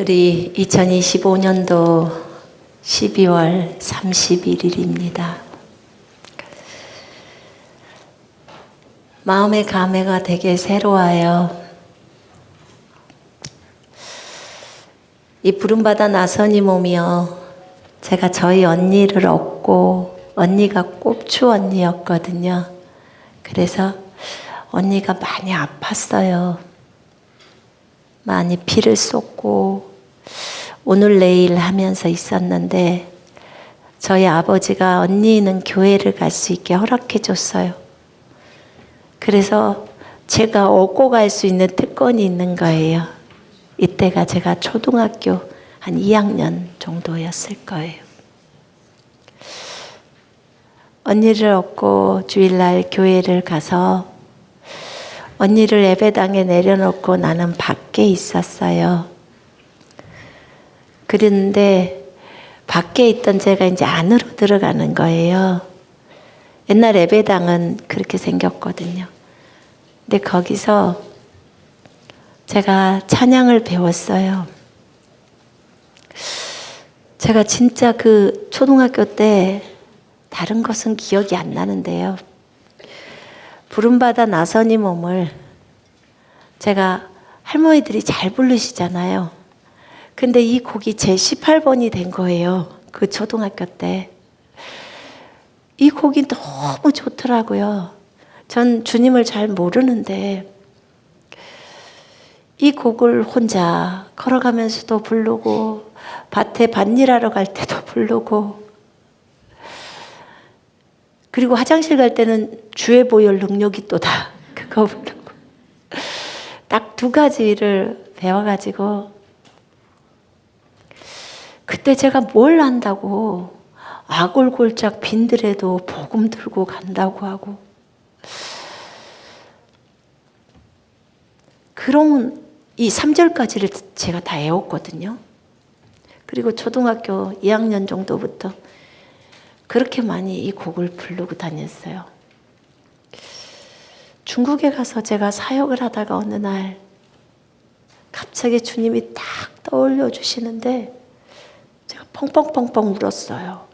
오늘이 2025년도 12월 31일입니다. 마음의 감회가 되게 새로워요. 이 부름받아 나선이 몸이요. 제가 저희 언니를 얻고 언니가 꼽추 언니였거든요. 그래서 언니가 많이 아팠어요. 많이 피를 쏟고 오늘 내일 하면서 있었는데 저희 아버지가 언니는 교회를 갈 수 있게 허락해 줬어요. 그래서 제가 얻고 갈 수 있는 특권이 있는 거예요. 이때가 제가 초등학교 한 2학년 정도였을 거예요. 언니를 얻고 주일날 교회를 가서 언니를 예배당에 내려놓고 나는 밖에 있었어요. 그랬는데 밖에 있던 제가 이제 안으로 들어가는 거예요. 옛날 예배당은 그렇게 생겼거든요. 근데 거기서 제가 찬양을 배웠어요. 제가 진짜 그 초등학교 때 다른 것은 기억이 안 나는데요. 부름받아 나선이 몸을 제가 할머니들이 잘 부르시잖아요. 근데 이 곡이 제 18번이 된 거예요. 그 초등학교 때. 이 곡이 너무 좋더라고요. 전 주님을 잘 모르는데 이 곡을 혼자 걸어가면서도 부르고 밭에 밭일하러 갈 때도 부르고 그리고 화장실 갈 때는 주의 보혈 능력이 또다 그거 부르고 딱 두 가지를 배워가지고 그때 제가 뭘 안다고 아골골짝 빈들에도 복음 들고 간다고 하고 그런 이 3절까지를 제가 다 외웠거든요. 그리고 초등학교 2학년 정도부터 그렇게 많이 이 곡을 부르고 다녔어요. 중국에 가서 제가 사역을 하다가 어느 날 갑자기 주님이 딱 떠올려 주시는데 제가 펑펑펑펑 울었어요.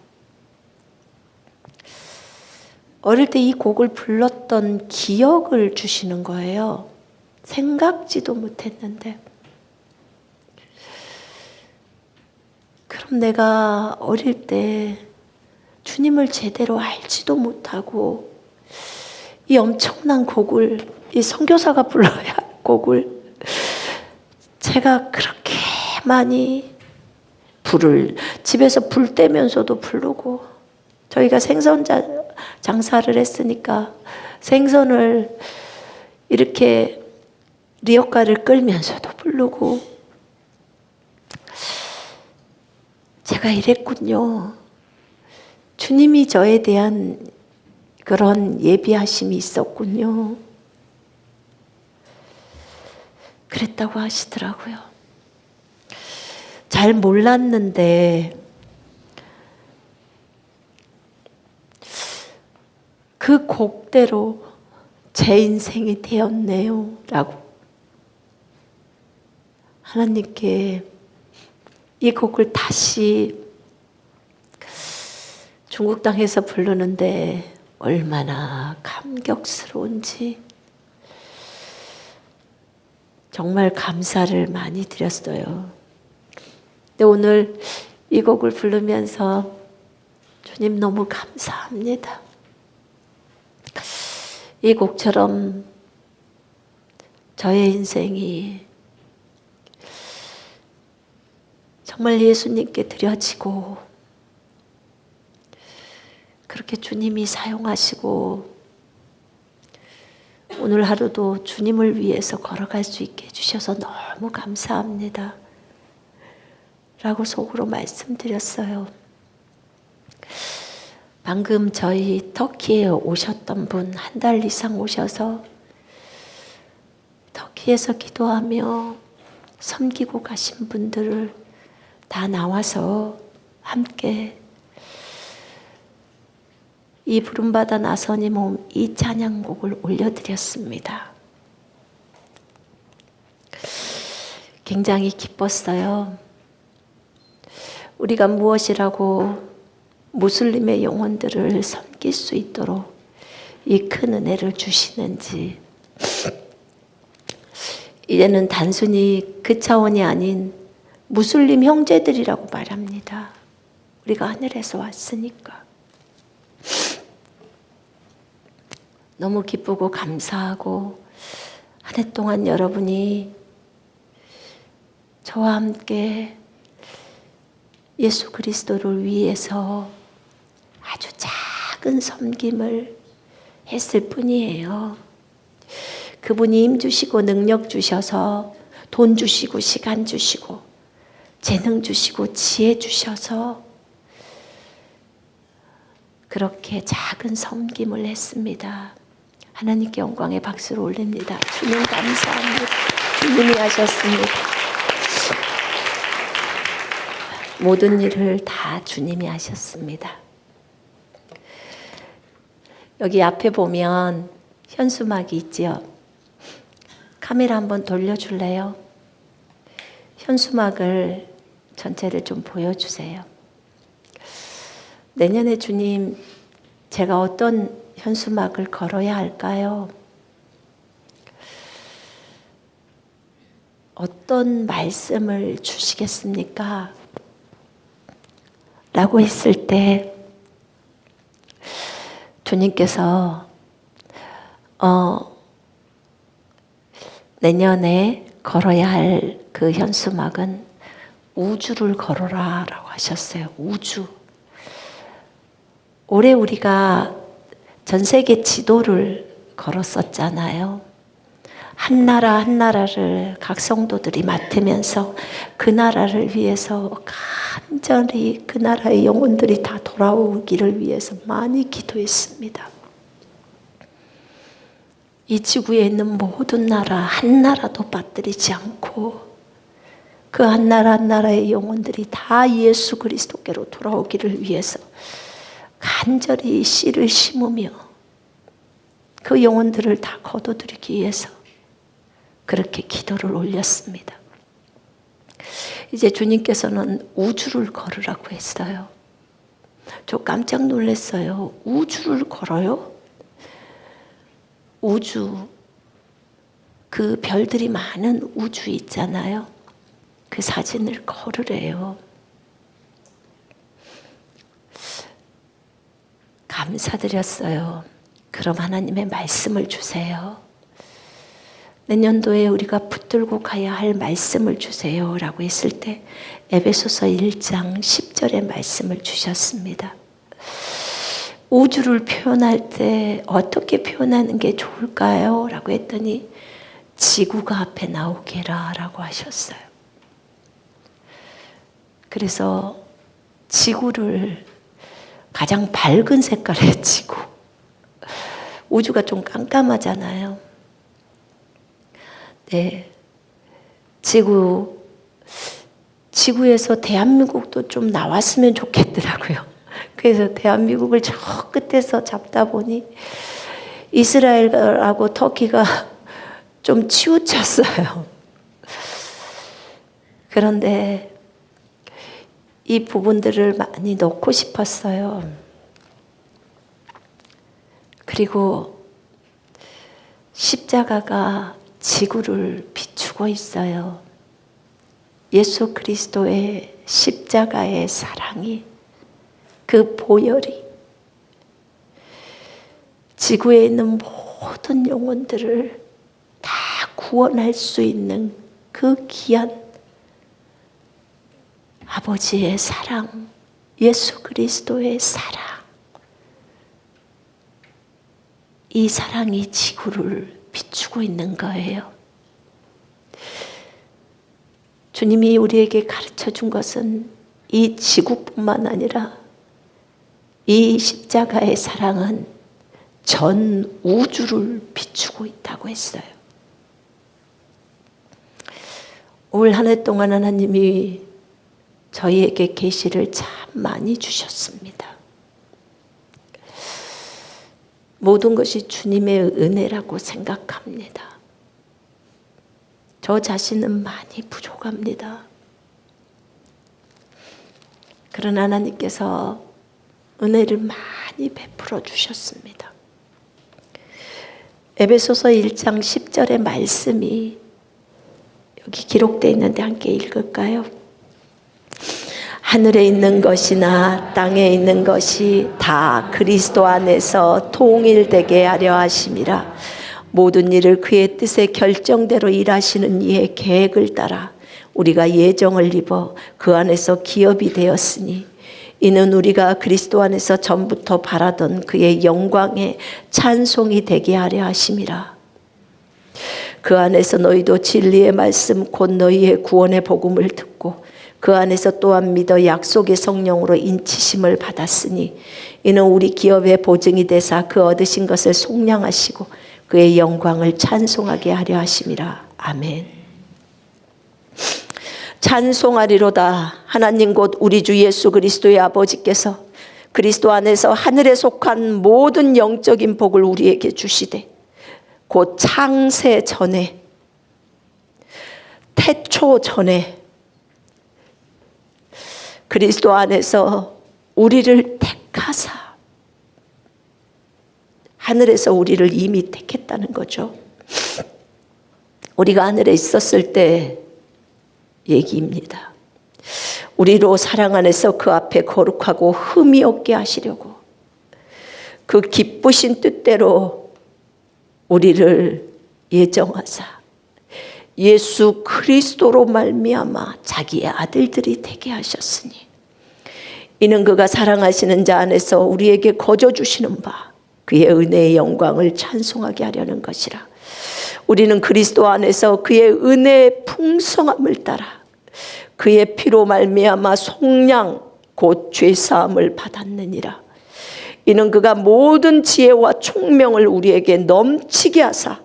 어릴 때 이 곡을 불렀던 기억을 주시는 거예요. 생각지도 못했는데. 그럼 내가 어릴 때 주님을 제대로 알지도 못하고 이 엄청난 곡을 이 선교사가 불러야 할 곡을 제가 그렇게 많이 집에서 불 떼면서도 부르고 저희가 생선 장사를 했으니까 생선을 이렇게 리어카를 끌면서도 부르고 제가 이랬군요. 주님이 저에 대한 그런 예비하심이 있었군요. 그랬다고 하시더라고요. 잘 몰랐는데 그 곡대로 제 인생이 되었네요. 라고 하나님께 이 곡을 다시 중국 땅에서 부르는데 얼마나 감격스러운지 정말 감사를 많이 드렸어요. 근데 오늘 이 곡을 부르면서 주님 너무 감사합니다. 이 곡처럼 저의 인생이 정말 예수님께 드려지고 그렇게 주님이 사용하시고 오늘 하루도 주님을 위해서 걸어갈 수 있게 해주셔서 너무 감사합니다. 라고 속으로 말씀드렸어요. 방금 저희 터키에 오셨던 분 1달 이상 오셔서 터키에서 기도하며 섬기고 가신 분들을 다 나와서 함께 이 부름받아 나선이 몸 이 찬양곡을 올려드렸습니다. 굉장히 기뻤어요. 우리가 무엇이라고 무슬림의 영혼들을 섬길 수 있도록 이 큰 은혜를 주시는지, 이제는 단순히 그 차원이 아닌 무슬림 형제들이라고 말합니다. 우리가 하늘에서 왔으니까. 너무 기쁘고 감사하고, 한 해 동안 여러분이 저와 함께 예수 그리스도를 위해서 아주 작은 섬김을 했을 뿐이에요. 그분이 힘 주시고 능력 주셔서 돈 주시고 시간 주시고 재능 주시고 지혜 주셔서 그렇게 작은 섬김을 했습니다. 하나님께 영광의 박수를 올립니다. 주님 감사합니다. 주님이 하셨습니다. 모든 일을 다 주님이 하셨습니다. 여기 앞에 보면 현수막이 있지요. 카메라 한번 돌려줄래요? 현수막을 전체를 좀 보여주세요. 내년에 주님, 제가 어떤 현수막을 걸어야 할까요? 어떤 말씀을 주시겠습니까? 라고 했을 때 주님께서 내년에 걸어야 할 그 현수막은 우주를 걸어라 라고 하셨어요. 우주. 올해 우리가 전 세계 지도를 걸었었잖아요. 한 나라 한 나라를 각 성도들이 맡으면서 그 나라를 위해서 간절히 그 나라의 영혼들이 다 돌아오기를 위해서 많이 기도했습니다. 이 지구에 있는 모든 나라 한 나라도 빠뜨리지 않고 그 한 나라 한 나라의 영혼들이 다 예수 그리스도께로 돌아오기를 위해서 간절히 씨를 심으며 그 영혼들을 다 거둬들이기 위해서 그렇게 기도를 올렸습니다. 이제 주님께서는 우주를 걸으라고 했어요. 저 깜짝 놀랐어요. 우주를 걸어요? 우주, 그 별들이 많은 우주 있잖아요. 그 사진을 걸으래요. 감사드렸어요. 그럼 하나님의 말씀을 주세요. 내년도에 우리가 붙들고 가야 할 말씀을 주세요 라고 했을 때 에베소서 1장 10절의 말씀을 주셨습니다. 우주를 표현할 때 어떻게 표현하는 게 좋을까요? 라고 했더니 지구가 앞에 나오게라 라고 하셨어요. 그래서 지구를 가장 밝은 색깔의 지구, 우주가 좀 깜깜하잖아요. 네, 지구에서 대한민국도 좀 나왔으면 좋겠더라고요. 그래서 대한민국을 저 끝에서 잡다 보니 이스라엘하고 터키가 좀 치우쳤어요. 그런데 이 부분들을 많이 넣고 싶었어요. 그리고 십자가가 지구를 비추고 있어요. 예수 그리스도의 십자가의 사랑이, 그 보혈이 지구에 있는 모든 영혼들을 다 구원할 수 있는 그 귀한 아버지의 사랑, 예수 그리스도의 사랑, 이 사랑이 지구를 비추고 있는 거예요. 주님이 우리에게 가르쳐 준 것은 이 지구뿐만 아니라 이 십자가의 사랑은 전 우주를 비추고 있다고 했어요. 올 한 해 동안 하나님이 저희에게 계시를 참 많이 주셨습니다. 모든 것이 주님의 은혜라고 생각합니다. 저 자신은 많이 부족합니다. 그러나 하나님께서 은혜를 많이 베풀어 주셨습니다. 에베소서 1장 10절의 말씀이 여기 기록되어 있는데 함께 읽을까요? 하늘에 있는 것이나 땅에 있는 것이 다 그리스도 안에서 통일되게 하려 하심이라. 모든 일을 그의 뜻의 결정대로 일하시는 이의 계획을 따라 우리가 예정을 입어 그 안에서 기업이 되었으니 이는 우리가 그리스도 안에서 전부터 바라던 그의 영광의 찬송이 되게 하려 하심이라. 그 안에서 너희도 진리의 말씀 곧 너희의 구원의 복음을 듣고 그 안에서 또한 믿어 약속의 성령으로 인치심을 받았으니 이는 우리 기업의 보증이 되사 그 얻으신 것을 속량하시고 그의 영광을 찬송하게 하려 하심이라. 아멘. 찬송하리로다. 하나님 곧 우리 주 예수 그리스도의 아버지께서 그리스도 안에서 하늘에 속한 모든 영적인 복을 우리에게 주시되 곧 창세 전에 태초 전에 그리스도 안에서 우리를 택하사 하늘에서 우리를 이미 택했다는 거죠. 우리가 하늘에 있었을 때 얘기입니다. 우리로 사랑 안에서 그 앞에 거룩하고 흠이 없게 하시려고 그 기쁘신 뜻대로 우리를 예정하사 예수 그리스도로 말미암아 자기의 아들들이 되게 하셨으니 이는 그가 사랑하시는 자 안에서 우리에게 거저 주시는 바 그의 은혜의 영광을 찬송하게 하려는 것이라. 우리는 그리스도 안에서 그의 은혜의 풍성함을 따라 그의 피로 말미암아 속량 곧 죄사함을 받았느니라. 이는 그가 모든 지혜와 총명을 우리에게 넘치게 하사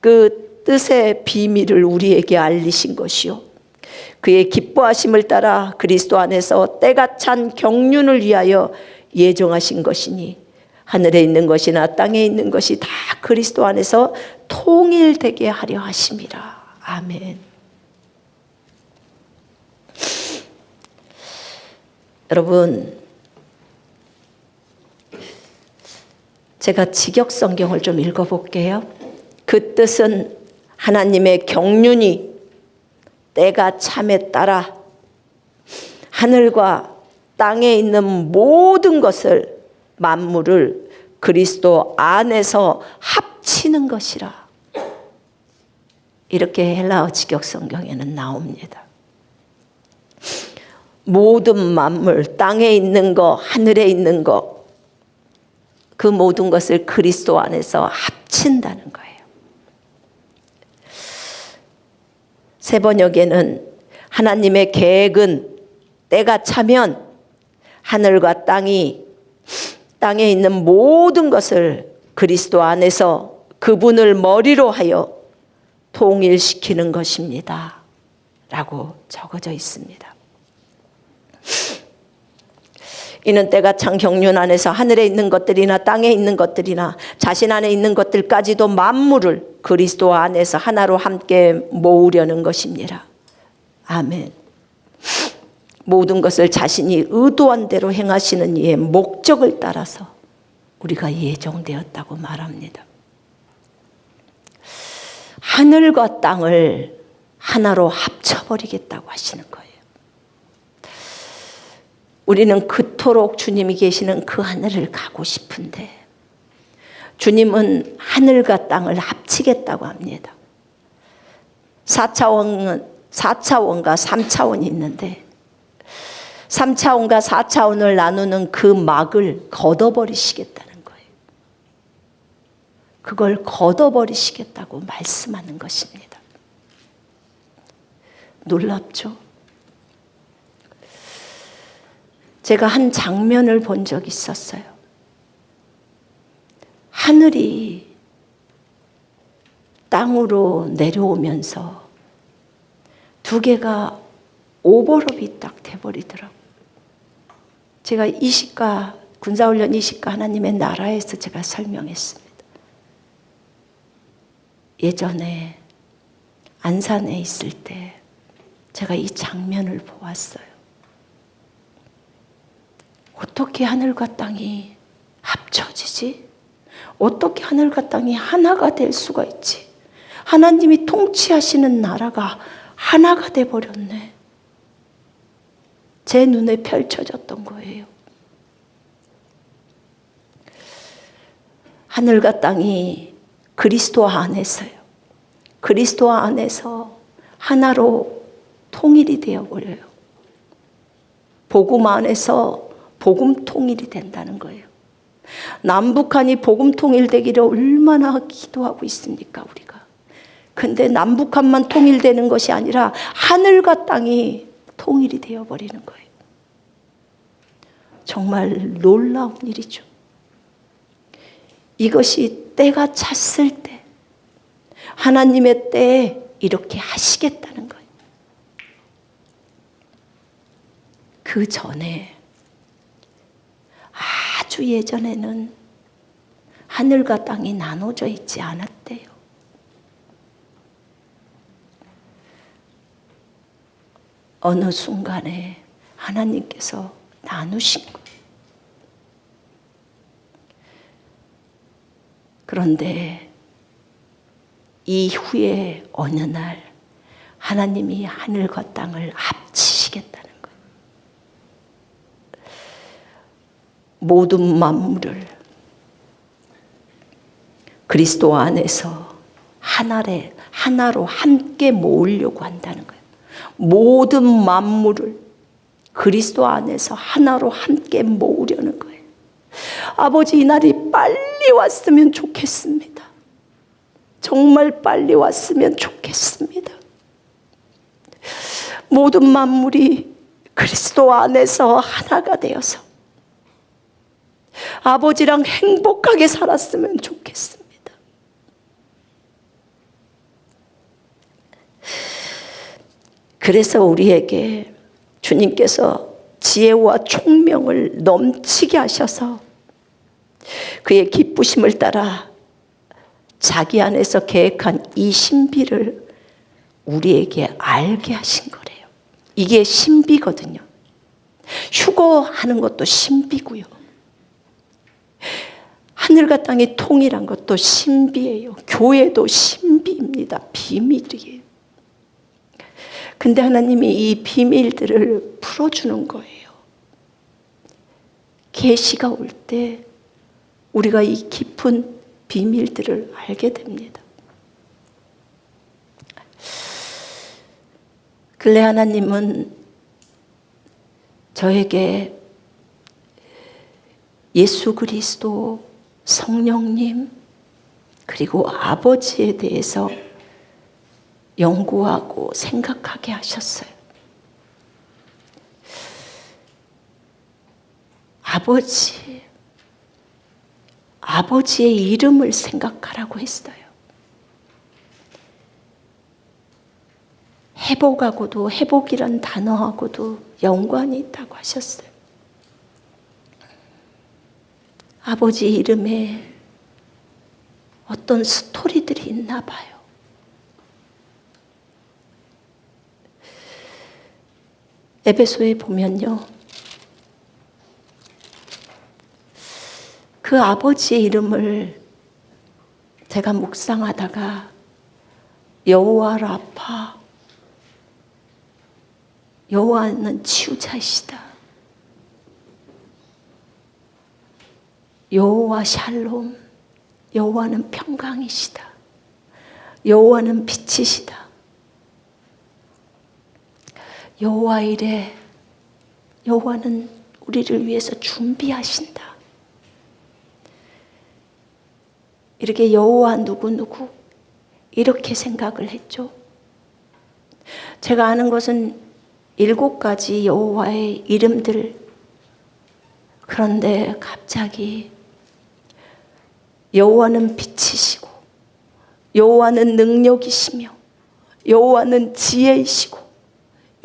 그 뜻의 비밀을 우리에게 알리신 것이요 그의 기뻐하심을 따라 그리스도 안에서 때가 찬 경륜을 위하여 예정하신 것이니 하늘에 있는 것이나 땅에 있는 것이 다 그리스도 안에서 통일되게 하려 하심이라. 아멘. 여러분, 제가 직역성경을 좀 읽어볼게요. 그 뜻은 하나님의 경륜이 때가 참에 따라 하늘과 땅에 있는 모든 것을 만물을 그리스도 안에서 합치는 것이라. 이렇게 헬라어 직역성경에는 나옵니다. 모든 만물, 땅에 있는 거, 하늘에 있는 거, 그 모든 것을 그리스도 안에서 합친다는 거예요. 세 번역에는 하나님의 계획은 때가 차면 하늘과 땅에 있는 모든 것을 그리스도 안에서 그분을 머리로 하여 통일시키는 것입니다. 라고 적어져 있습니다. 이는 때가 찬 경륜 안에서 하늘에 있는 것들이나 땅에 있는 것들이나 자신 안에 있는 것들까지도 만물을 그리스도 안에서 하나로 함께 모으려는 것입니다. 아멘. 모든 것을 자신이 의도한 대로 행하시는 이의 목적을 따라서 우리가 예정되었다고 말합니다. 하늘과 땅을 하나로 합쳐버리겠다고 하시는 거예요. 우리는 그토록 주님이 계시는 그 하늘을 가고 싶은데 주님은 하늘과 땅을 합치겠다고 합니다. 4차원과 3차원이 있는데 3차원과 4차원을 나누는 그 막을 걷어버리시겠다는 거예요. 그걸 걷어버리시겠다고 말씀하는 것입니다. 놀랍죠? 제가 한 장면을 본 적이 있었어요. 하늘이 땅으로 내려오면서 두 개가 오버랩이 딱 돼버리더라고요. 제가 이시가 군사훈련 이시가 하나님의 나라에서 제가 설명했습니다. 예전에 안산에 있을 때 제가 이 장면을 보았어요. 어떻게 하늘과 땅이 합쳐지지? 어떻게 하늘과 땅이 하나가 될 수가 있지? 하나님이 통치하시는 나라가 하나가 돼버렸네. 제 눈에 펼쳐졌던 거예요. 하늘과 땅이 그리스도 안에서요. 그리스도 안에서 하나로 통일이 되어버려요. 복음 안에서 복음 통일이 된다는 거예요. 남북한이 복음 통일되기를 얼마나 기도하고 있습니까, 우리가. 근데 남북한만 통일되는 것이 아니라 하늘과 땅이 통일이 되어버리는 거예요. 정말 놀라운 일이죠. 이것이 때가 찼을 때, 하나님의 때에 이렇게 하시겠다는 거예요. 그 전에, 아주 예전에는 하늘과 땅이 나눠져 있지 않았대요. 어느 순간에 하나님께서 나누신 거예요. 그런데 이후에 어느 날 하나님이 하늘과 땅을 합치시겠다는 거예요. 모든 만물을 그리스도 안에서 하나로 함께 모으려고 한다는 거예요. 모든 만물을 그리스도 안에서 하나로 함께 모으려는 거예요. 아버지, 이 날이 빨리 왔으면 좋겠습니다. 정말 빨리 왔으면 좋겠습니다. 모든 만물이 그리스도 안에서 하나가 되어서 아버지랑 행복하게 살았으면 좋겠습니다. 그래서 우리에게 주님께서 지혜와 총명을 넘치게 하셔서 그의 기쁘심을 따라 자기 안에서 계획한 이 신비를 우리에게 알게 하신 거래요. 이게 신비거든요. 휴거하는 것도 신비고요. 하늘과 땅이 통일한 것도 신비예요. 교회도 신비입니다. 비밀이에요. 근데 하나님이 이 비밀들을 풀어주는 거예요. 계시가 올 때 우리가 이 깊은 비밀들을 알게 됩니다. 근래 하나님은 저에게 예수 그리스도, 성령님, 그리고 아버지에 대해서 연구하고 생각하게 하셨어요. 아버지의 이름을 생각하라고 했어요. 회복하고도, 회복이란 단어하고도 연관이 있다고 하셨어요. 아버지 이름에 어떤 스토리들이 있나 봐요. 에베소에 보면요, 그 아버지의 이름을 제가 묵상하다가 여호와 라파, 여호와는 치유자이시다, 여호와 샬롬, 여호와는 평강이시다, 여호와는 빛이시다, 여호와 이레, 여호와는 우리를 위해서 준비하신다. 이렇게 여호와 누구누구 이렇게 생각을 했죠. 제가 아는 것은 7가지 여호와의 이름들. 그런데 갑자기 여호와는 빛이시고, 여호와는 능력이시며, 여호와는 지혜이시고,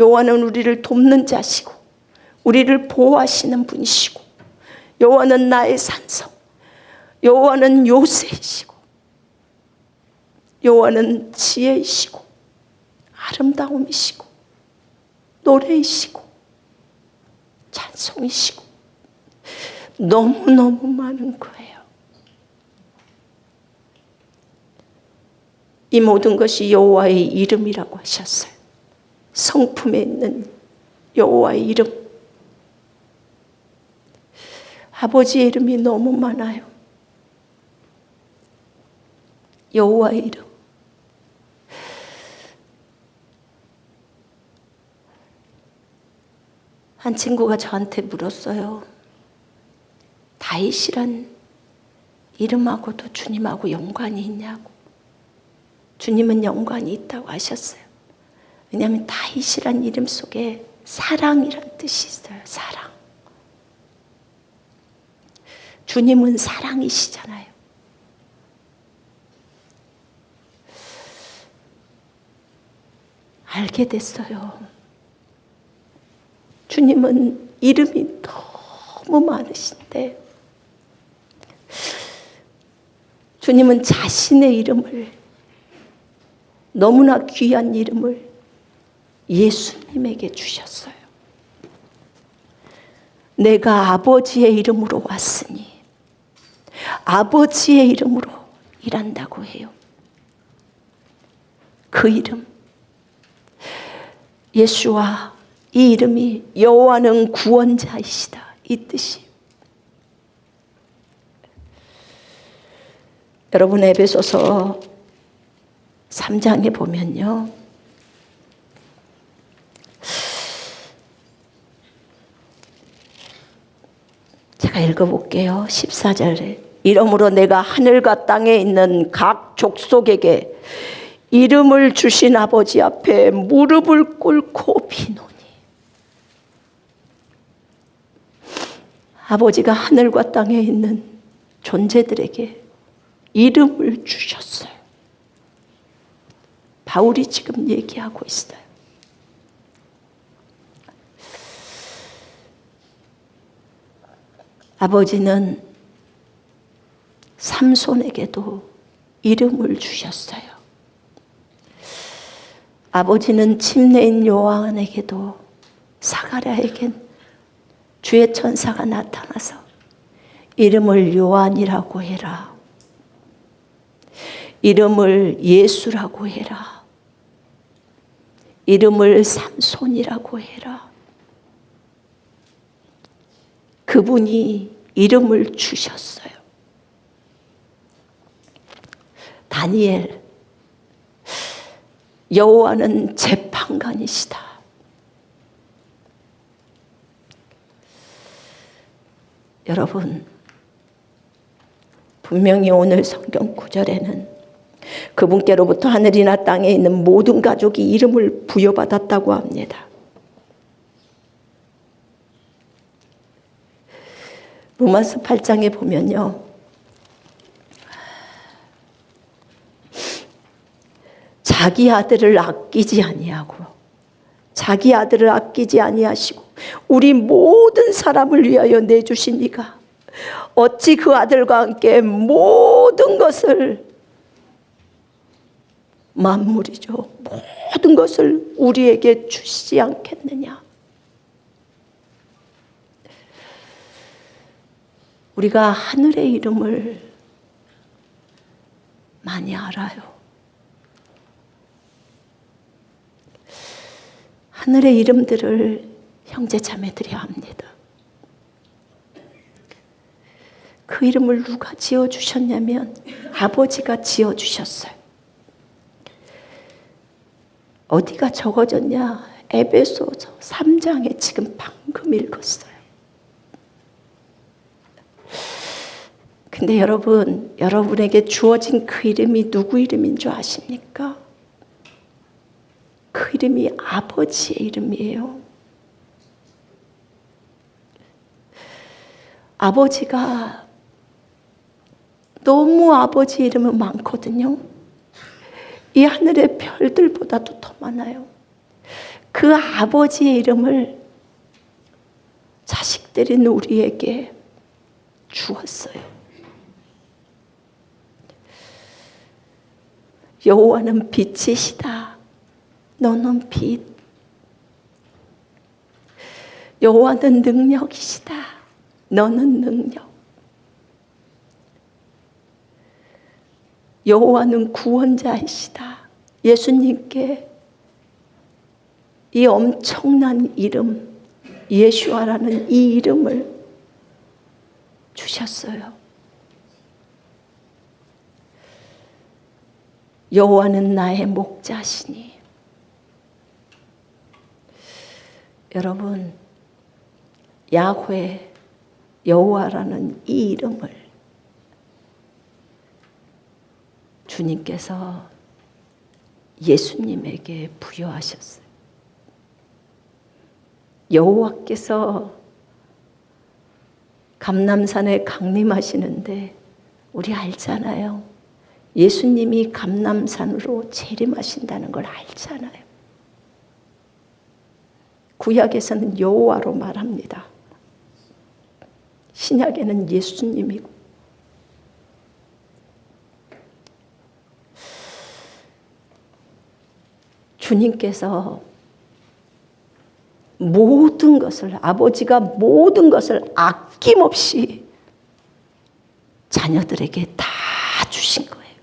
여호와는 우리를 돕는 자시고, 우리를 보호하시는 분이시고, 여호와는 나의 산성, 여호와는 요새이시고, 여호와는 지혜이시고, 아름다움이시고 노래이시고 찬송이시고 너무너무 많은 거예요. 이 모든 것이 여호와의 이름이라고 하셨어요. 성품에 있는 여호와의 이름. 아버지의 이름이 너무 많아요. 여호와의 이름. 한 친구가 저한테 물었어요. 다윗이란 이름하고도 주님하고 연관이 있냐고. 주님은 연관이 있다고 하셨어요. 왜냐하면 다윗이란 이름 속에 사랑이란 뜻이 있어요. 사랑. 주님은 사랑이시잖아요. 알게 됐어요. 주님은 이름이 너무 많으신데 주님은 자신의 이름을, 너무나 귀한 이름을 예수님에게 주셨어요. 내가 아버지의 이름으로 왔으니 아버지의 이름으로 일한다고 해요. 그 이름, 예수와 이 이름이 여호와는 구원자이시다, 이 뜻이. 여러분, 에베소서 3장에 보면요, 제가 읽어볼게요. 14절에 이러므로 내가 하늘과 땅에 있는 각 족속에게 이름을 주신 아버지 앞에 무릎을 꿇고 비노니. 아버지가 하늘과 땅에 있는 존재들에게 이름을 주셨어요. 바울이 지금 얘기하고 있어요. 아버지는 삼손에게도 이름을 주셨어요. 아버지는 침례인 요한에게도, 사가랴에겐 주의 천사가 나타나서 이름을 요한이라고 해라, 이름을 예수라고 해라, 이름을 삼손이라고 해라. 그분이 이름을 주셨어요. 다니엘, 여호와는 재판관이시다. 여러분, 분명히 오늘 성경 구절에는 그분께로부터 하늘이나 땅에 있는 모든 가족이 이름을 부여받았다고 합니다. 로마서 8장에 보면요, 자기 아들을 아끼지 아니하고, 자기 아들을 아끼지 아니하시고 우리 모든 사람을 위하여 내주신 이가 어찌 그 아들과 함께 모든 것을, 만물이죠, 모든 것을 우리에게 주시지 않겠느냐. 우리가 하늘의 이름을 많이 알아요. 하늘의 이름들을 형제자매들이 압니다. 그 이름을 누가 지어주셨냐면 아버지가 지어주셨어요. 어디가 적어졌냐? 에베소서 3장에 지금 방금 읽었어요. 근데 여러분, 여러분에게 주어진 그 이름이 누구 이름인 줄 아십니까? 그 이름이 아버지의 이름이에요. 아버지가, 너무 아버지 이름은 많거든요. 이 하늘의 별들보다도 더 많아요. 그 아버지의 이름을 자식들인 우리에게 주었어요. 여호와는 빛이시다. 너는 빛. 여호와는 능력이시다. 너는 능력. 여호와는 구원자이시다. 예수님께 이 엄청난 이름, 예수아라는 이 이름을 주셨어요. 여호와는 나의 목자시니. 여러분, 야훼, 여호와라는 이 이름을 주님께서 예수님에게 부여하셨어요. 여호와께서 감람산에 강림하시는데 우리 알잖아요. 예수님이 감람산으로 재림하신다는 걸 알잖아요. 구약에서는 여호와로 말합니다. 신약에는 예수님이고. 주님께서 모든 것을, 아버지가 모든 것을 아낌없이 자녀들에게 다 주신 거예요.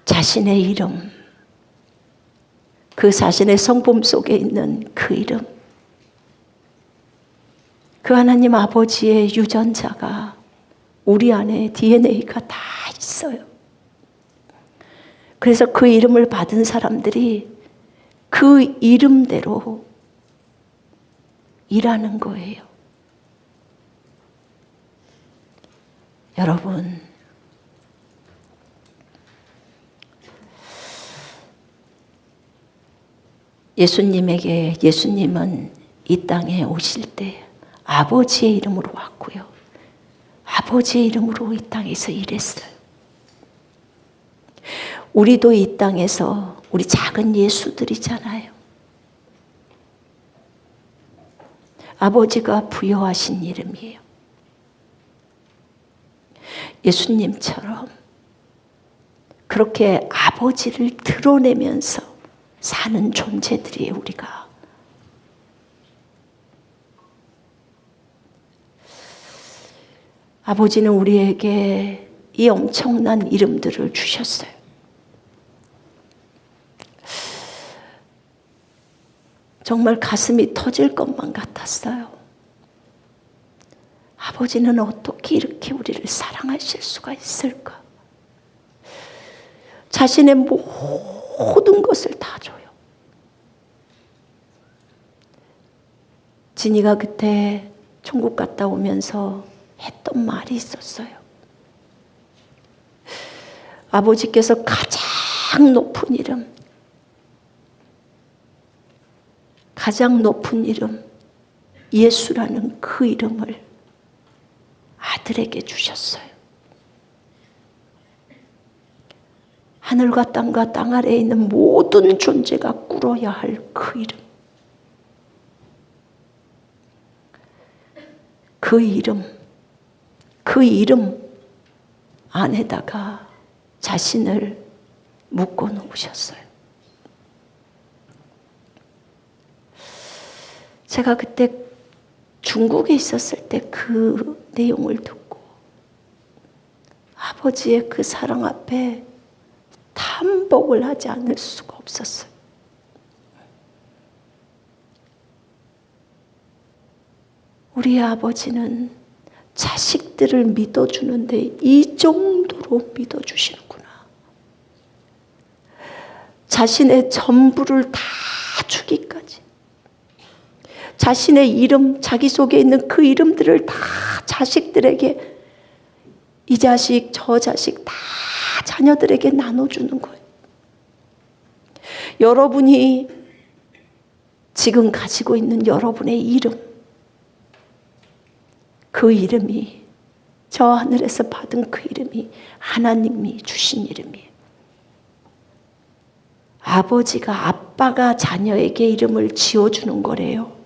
자신의 이름, 그 자신의 성품 속에 있는 그 이름, 그 하나님 아버지의 유전자가 우리 안에 DNA가 다 있어요. 그래서 그 이름을 받은 사람들이 그 이름대로 일하는 거예요. 여러분, 예수님은 이 땅에 오실 때 아버지의 이름으로 왔고요. 아버지의 이름으로 이 땅에서 일했어요. 우리도 이 땅에서 우리 작은 예수들이잖아요. 아버지가 부여하신 이름이에요. 예수님처럼 그렇게 아버지를 드러내면서 사는 존재들이에요, 우리가. 아버지는 우리에게 이 엄청난 이름들을 주셨어요. 정말 가슴이 터질 것만 같았어요. 아버지는 어떻게 이렇게 우리를 사랑하실 수가 있을까? 자신의 모든 것을 다 줘요. 진이가 그때 천국 갔다 오면서 했던 말이 있었어요. 아버지께서 가장 높은 이름, 예수라는 그 이름을 아들에게 주셨어요. 하늘과 땅과 땅 아래에 있는 모든 존재가 꿇어야 할 그 이름. 그 이름 안에다가 자신을 묶어 놓으셨어요. 제가 그때 중국에 있었을 때 그 내용을 듣고 아버지의 그 사랑 앞에 탄복을 하지 않을 수가 없었어요. 우리 아버지는 자식들을 믿어주는데 이 정도로 믿어주시는구나. 자신의 전부를 다 주기까지. 자신의 이름, 자기 속에 있는 그 이름들을 다 자식들에게, 이 자식, 저 자식 다 자녀들에게 나눠주는 거예요. 여러분이 지금 가지고 있는 여러분의 이름, 그 이름이, 저 하늘에서 받은 그 이름이 하나님이 주신 이름이에요. 아빠가 자녀에게 이름을 지어주는 거래요.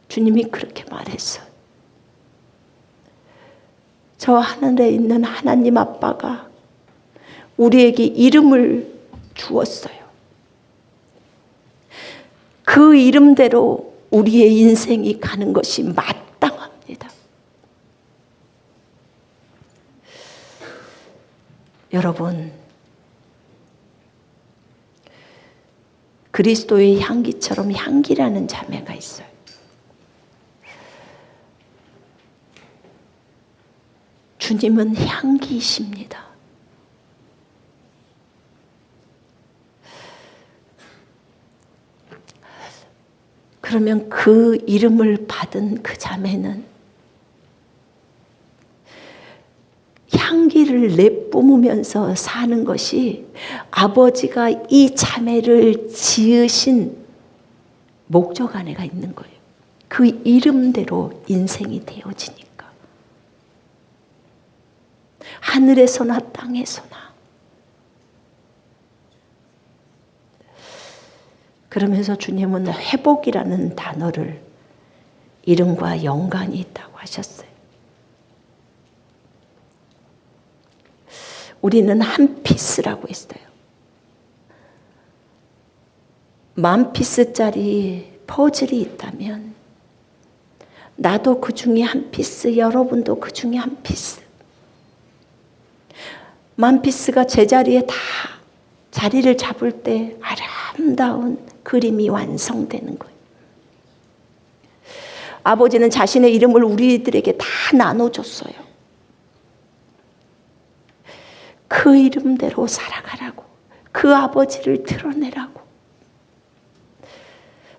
주님이 그렇게 말했어요. 저 하늘에 있는 하나님 아빠가 우리에게 이름을 주었어요. 그 이름대로 우리의 인생이 가는 것이 마땅합니다. 여러분, 그리스도의 향기처럼 향기라는 자매가 있어요. 주님은 향기이십니다. 그러면 그 이름을 받은 그 자매는 향기를 내뿜으면서 사는 것이 아버지가 이 자매를 지으신 목적 안에가 있는 거예요. 그 이름대로 인생이 되어지니까. 하늘에서나 땅에서나. 그러면서 주님은 회복이라는 단어를 이름과 연관이 있다고 하셨어요. 우리는 한 피스라고 했어요. 10,000피스짜리 퍼즐이 있다면 나도 그 중에 한 피스, 여러분도 그 중에 한 피스. 10,000피스가 제자리에 다 자리를 잡을 때 아름다운 그림이 완성되는 거예요. 아버지는 자신의 이름을 우리들에게 다 나눠줬어요. 그 이름대로 살아가라고, 그 아버지를 드러내라고.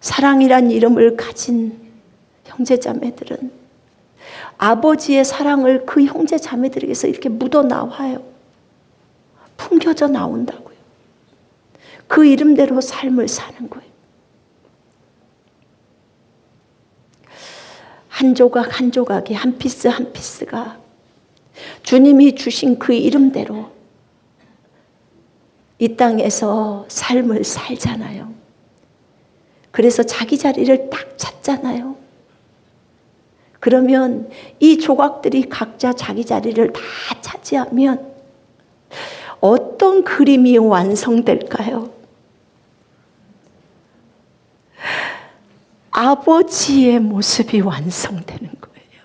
사랑이란 이름을 가진 형제자매들은 아버지의 사랑을 그 형제자매들에게서 이렇게 묻어나와요. 풍겨져 나온다고요. 그 이름대로 삶을 사는 거예요. 한 조각 한 조각이, 한 피스 한 피스가 주님이 주신 그 이름대로 이 땅에서 삶을 살잖아요. 그래서 자기 자리를 딱 찾잖아요. 그러면 이 조각들이 각자 자기 자리를 다 차지하면 어떤 그림이 완성될까요? 아버지의 모습이 완성되는 거예요.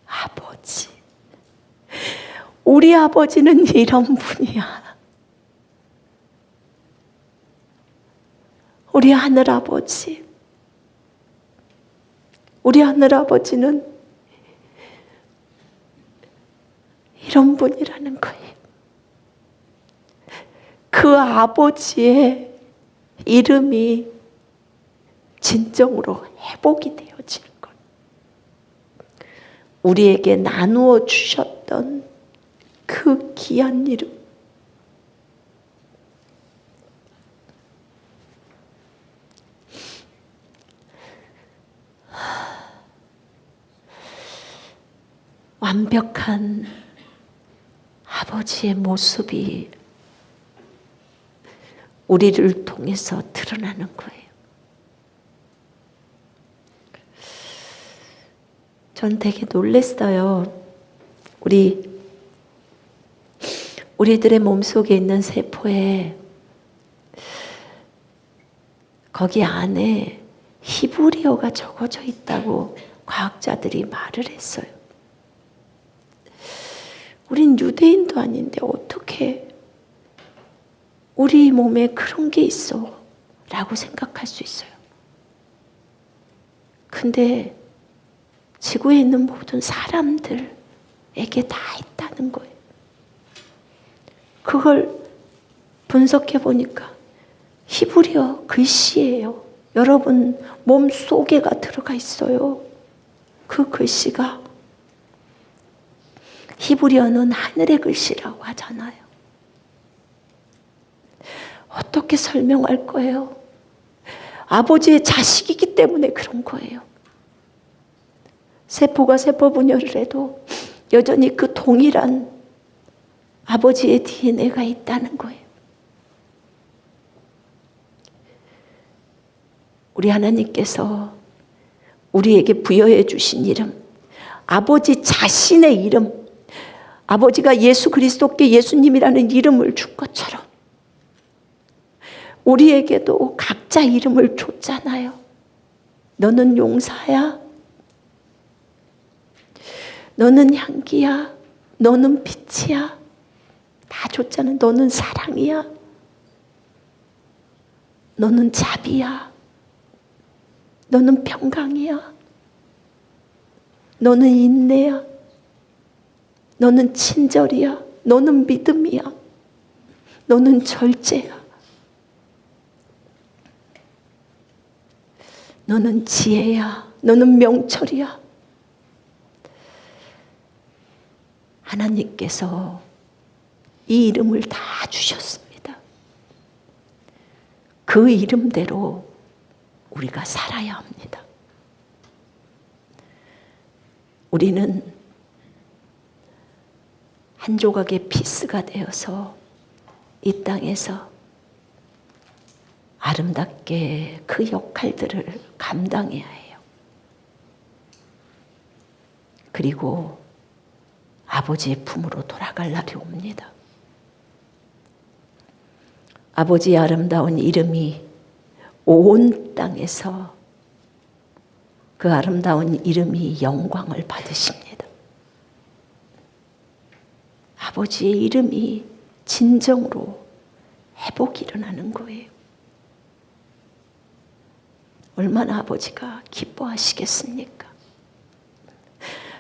아버지. 우리 아버지는 이런 분이야. 우리 하늘아버지. 우리 하늘아버지는 이런 분이라는 거예요. 그 아버지의 이름이 진정으로 회복이 되어지는 것. 우리에게 나누어 주셨던 그 귀한 이름. 완벽한 아버지의 모습이 우리를 통해서 드러나는 거예요. 전 되게 놀랐어요. 우리들의 몸속에 있는 세포에 거기 안에 히브리어가 적어져 있다고 과학자들이 말을 했어요. 우린 유대인도 아닌데 어떻게 우리 몸에 그런 게 있어? 라고 생각할 수 있어요. 근데 지구에 있는 모든 사람들에게 다 있다는 거예요. 그걸 분석해 보니까 히브리어 글씨예요. 여러분 몸 속에가 들어가 있어요. 그 글씨가 히브리어는 하늘의 글씨라고 하잖아요. 어떻게 설명할 거예요? 아버지의 자식이기 때문에 그런 거예요. 세포가 세포 분열을 해도 여전히 그 동일한 아버지의 DNA가 있다는 거예요. 우리 하나님께서 우리에게 부여해 주신 이름, 아버지 자신의 이름, 아버지가 예수 그리스도께 예수님이라는 이름을 준 것처럼 우리에게도 각자 이름을 줬잖아요. 너는 용사야. 너는 향기야. 너는 빛이야. 다 줬잖아. 너는 사랑이야. 너는 자비야. 너는 평강이야. 너는 인내야. 너는 친절이야. 너는 믿음이야. 너는 절제야. 너는 지혜야. 너는 명철이야. 하나님께서 이 이름을 다 주셨습니다. 그 이름대로 우리가 살아야 합니다. 우리는 한 조각의 피스가 되어서 이 땅에서 아름답게 그 역할들을 감당해야 해요. 그리고 아버지의 품으로 돌아갈 날이 옵니다. 아버지의 아름다운 이름이 온 땅에서 그 아름다운 이름이 영광을 받으십니다. 아버지의 이름이 진정으로 회복이 일어나는 거예요. 얼마나 아버지가 기뻐하시겠습니까?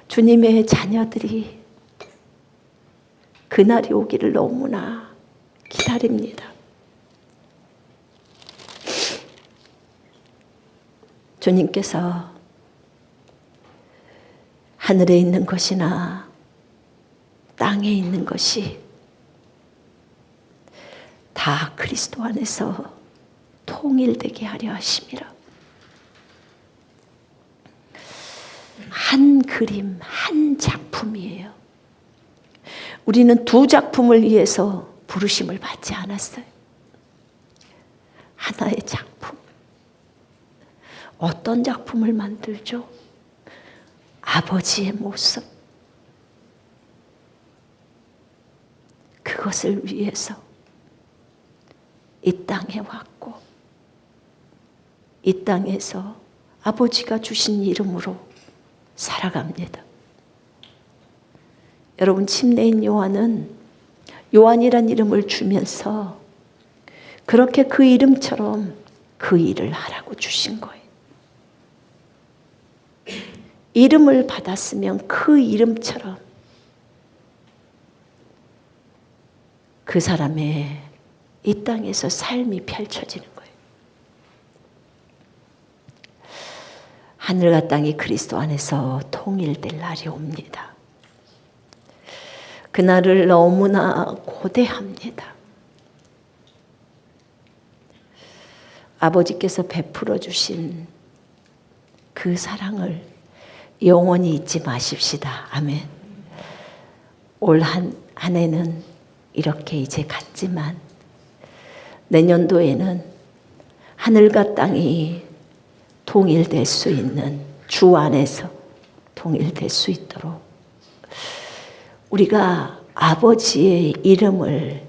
주님의 자녀들이 그날이 오기를 너무나 기다립니다. 주님께서 하늘에 있는 것이나 땅에 있는 것이 다 그리스도 안에서 통일되게 하려 하심이라. 한 그림, 한 작품이에요. 우리는 두 작품을 위해서 부르심을 받지 않았어요. 하나의 작품. 어떤 작품을 만들죠? 아버지의 모습. 그것을 위해서 이 땅에 왔고, 이 땅에서 아버지가 주신 이름으로 살아갑니다. 여러분, 침례인 요한은 요한이란 이름을 주면서 그렇게 그 이름처럼 그 일을 하라고 주신 거예요. 이름을 받았으면 그 이름처럼 그 사람의 이 땅에서 삶이 펼쳐지는 거예요. 하늘과 땅이 그리스도 안에서 통일될 날이 옵니다. 그날을 너무나 고대합니다. 아버지께서 베풀어 주신 그 사랑을 영원히 잊지 마십시다. 아멘. 올 한 해는 이렇게 이제 갔지만 내년도에는 하늘과 땅이 통일될 수 있는, 주 안에서 통일될 수 있도록 우리가 아버지의 이름을,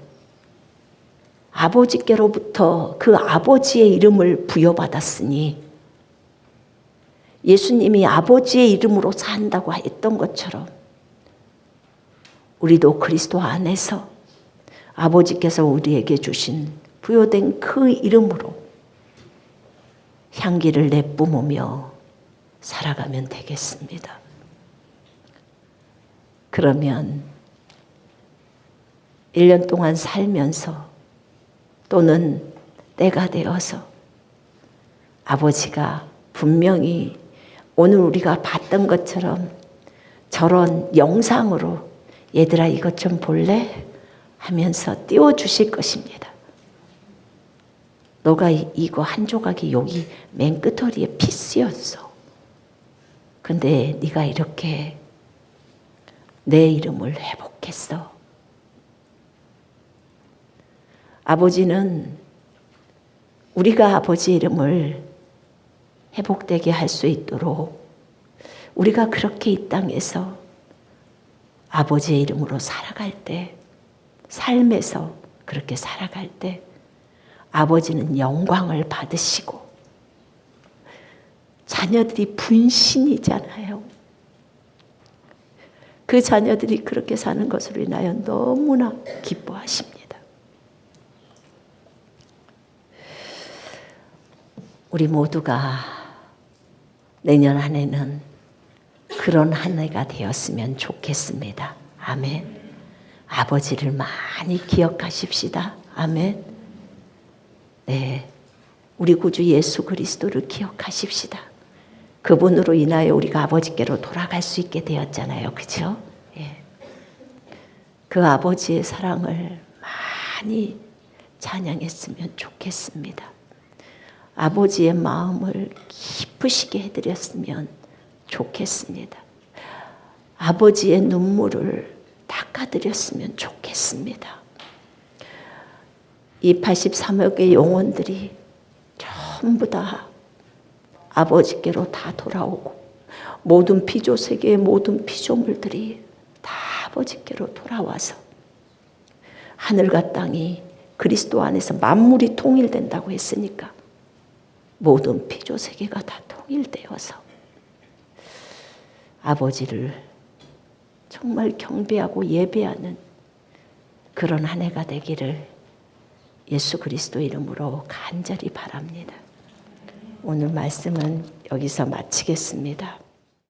아버지께로부터 그 아버지의 이름을 부여받았으니 예수님이 아버지의 이름으로 산다고 했던 것처럼 우리도 그리스도 안에서 아버지께서 우리에게 주신 부여된 그 이름으로 향기를 내뿜으며 살아가면 되겠습니다. 그러면 1년 동안 살면서 또는 때가 되어서 아버지가 분명히 오늘 우리가 봤던 것처럼 저런 영상으로 얘들아 이것 좀 볼래? 하면서 띄워주실 것입니다. 너가 이거 한 조각이 여기 맨 끝허리에 피스였어. 근데 네가 이렇게 내 이름을 회복했어. 아버지는 우리가 아버지 이름을 회복되게 할 수 있도록 우리가 그렇게 이 땅에서 아버지의 이름으로 살아갈 때, 삶에서 그렇게 살아갈 때 아버지는 영광을 받으시고 자녀들이 분신이잖아요. 그 자녀들이 그렇게 사는 것으로 인하여 너무나 기뻐하십니다. 우리 모두가 내년 한 해는 그런 한 해가 되었으면 좋겠습니다. 아멘. 아버지를 많이 기억하십시다. 아멘. 네, 우리 구주 예수 그리스도를 기억하십시다. 그분으로 인하여 우리가 아버지께로 돌아갈 수 있게 되었잖아요. 그죠? 예. 그 아버지의 사랑을 많이 찬양했으면 좋겠습니다. 아버지의 마음을 기쁘시게 해드렸으면 좋겠습니다. 아버지의 눈물을 닦아드렸으면 좋겠습니다. 이 83억의 영혼들이 전부 다 아버지께로 다 돌아오고 모든 피조 세계의 모든 피조물들이 다 아버지께로 돌아와서 하늘과 땅이 그리스도 안에서 만물이 통일된다고 했으니까 모든 피조 세계가 다 통일되어서 아버지를 정말 경배하고 예배하는 그런 한 해가 되기를 예수 그리스도 이름으로 간절히 바랍니다. 오늘 말씀은 여기서 마치겠습니다.